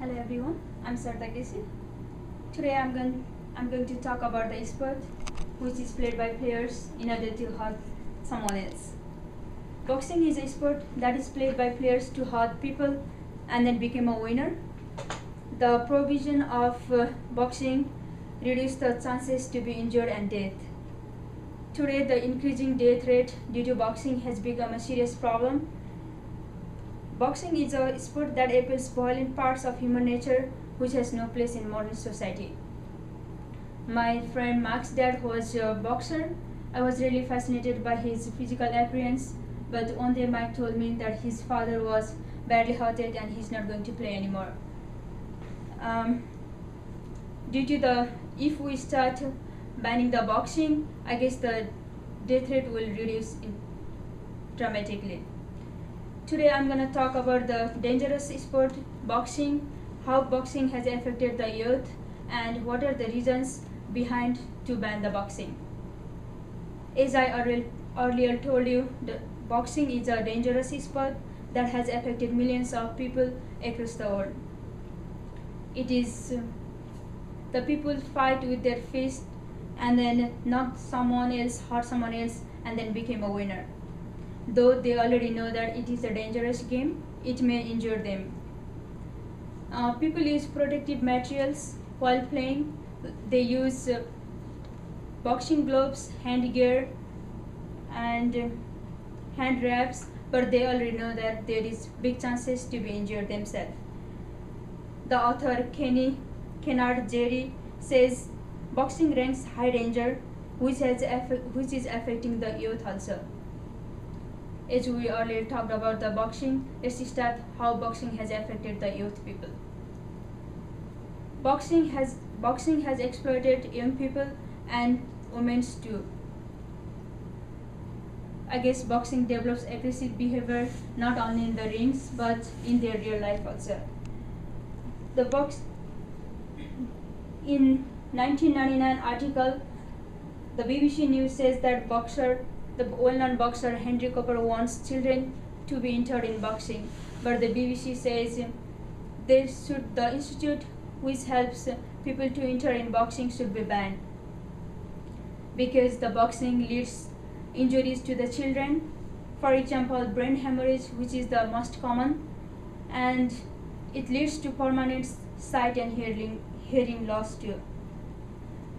Hello everyone, I'm Sarda Kesi. Today I'm going to talk about the sport which is played by players in order to hurt someone else. Boxing is a sport that is played by players to hurt people and then become a winner. The provision of boxing reduces the chances to be injured and death. Today the increasing death rate due to boxing has become a serious problem. Boxing is a sport that appeals violent parts of human nature which has no place in modern society. My friend Mark's dad was a boxer. I was really fascinated by his physical appearance, but one day Mike told me that his father was badly hurted and he's not going to play anymore. If we start banning the boxing, I guess the death rate will reduce dramatically. Today I'm going to talk about the dangerous sport, boxing, how boxing has affected the youth, and what are the reasons behind to ban the boxing. As I earlier told you, the boxing is a dangerous sport that has affected millions of people across the world. It is the people fight with their fist and then knock someone else, hurt someone else, and then become a winner. Though they already know that it is a dangerous game, it may injure them. People use protective materials while playing. They use boxing gloves, hand gear, and hand wraps, but they already know that there is big chances to be injured themselves. The author Kennard Jerry says boxing ranks high danger, which is affecting the youth also. As we earlier talked about the boxing, let's start how boxing has affected the youth people. Boxing has exploited young people and women too. I guess boxing develops aggressive behavior not only in the rings but in their real life also. In 1999 article, the BBC News says that the well-known boxer Henry Cooper wants children to be entered in boxing, but the BBC says the institute which helps people to enter in boxing should be banned because the boxing leads injuries to the children. For example, brain hemorrhage, which is the most common, and it leads to permanent sight and hearing loss too.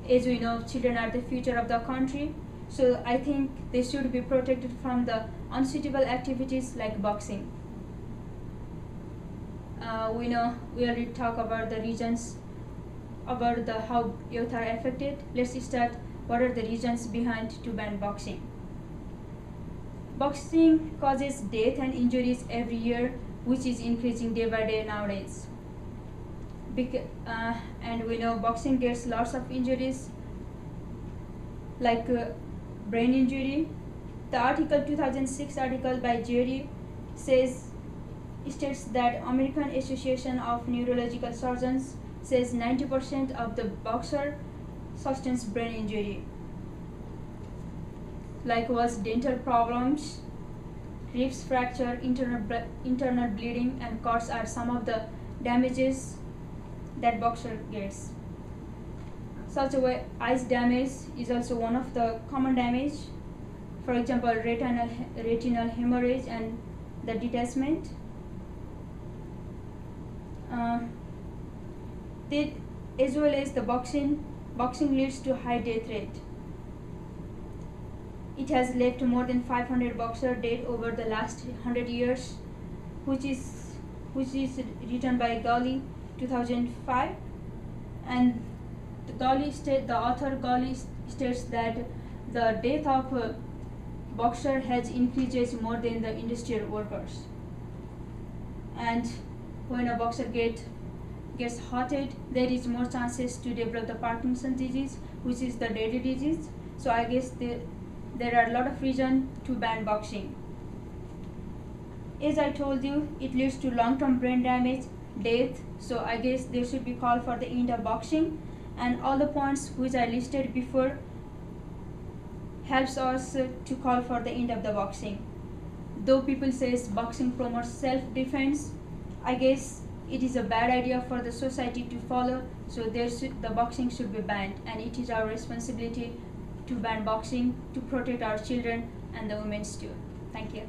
As we know, children are the future of the country, so I think they should be protected from the unsuitable activities like boxing. We already talk about the reasons about how youth are affected. Let's start. What are the reasons behind to ban boxing? Boxing causes death and injuries every year, which is increasing day by day nowadays. And we know boxing gets lots of injuries like brain injury. The 2006 article by Jerry states that American Association of Neurological Surgeons says 90% of the boxer sustains brain injury. Likewise, dental problems, ribs fracture, internal bleeding, and cuts are some of the damages that boxer gets. Such a way, eyes damage is also one of the common damage. For example, retinal hemorrhage and the detachment. As well as the boxing leads to high death rate. It has left more than 500 boxers dead over the last 100 years, which is written by Gawley 2005, and the author Gawley states that the death of boxer has increased more than the industrial workers. And when a boxer gets hurted, there is more chances to develop the Parkinson's disease, which is the deadly disease. So I guess there are a lot of reasons to ban boxing. As I told you, it leads to long-term brain damage, death. So I guess there should be call for the end of boxing, and all the points which I listed before helps us to call for the end of the boxing. Though people says boxing promotes self-defense, I guess it is a bad idea for the society to follow, so the boxing should be banned, and it is our responsibility to ban boxing to protect our children and the women too. Thank you.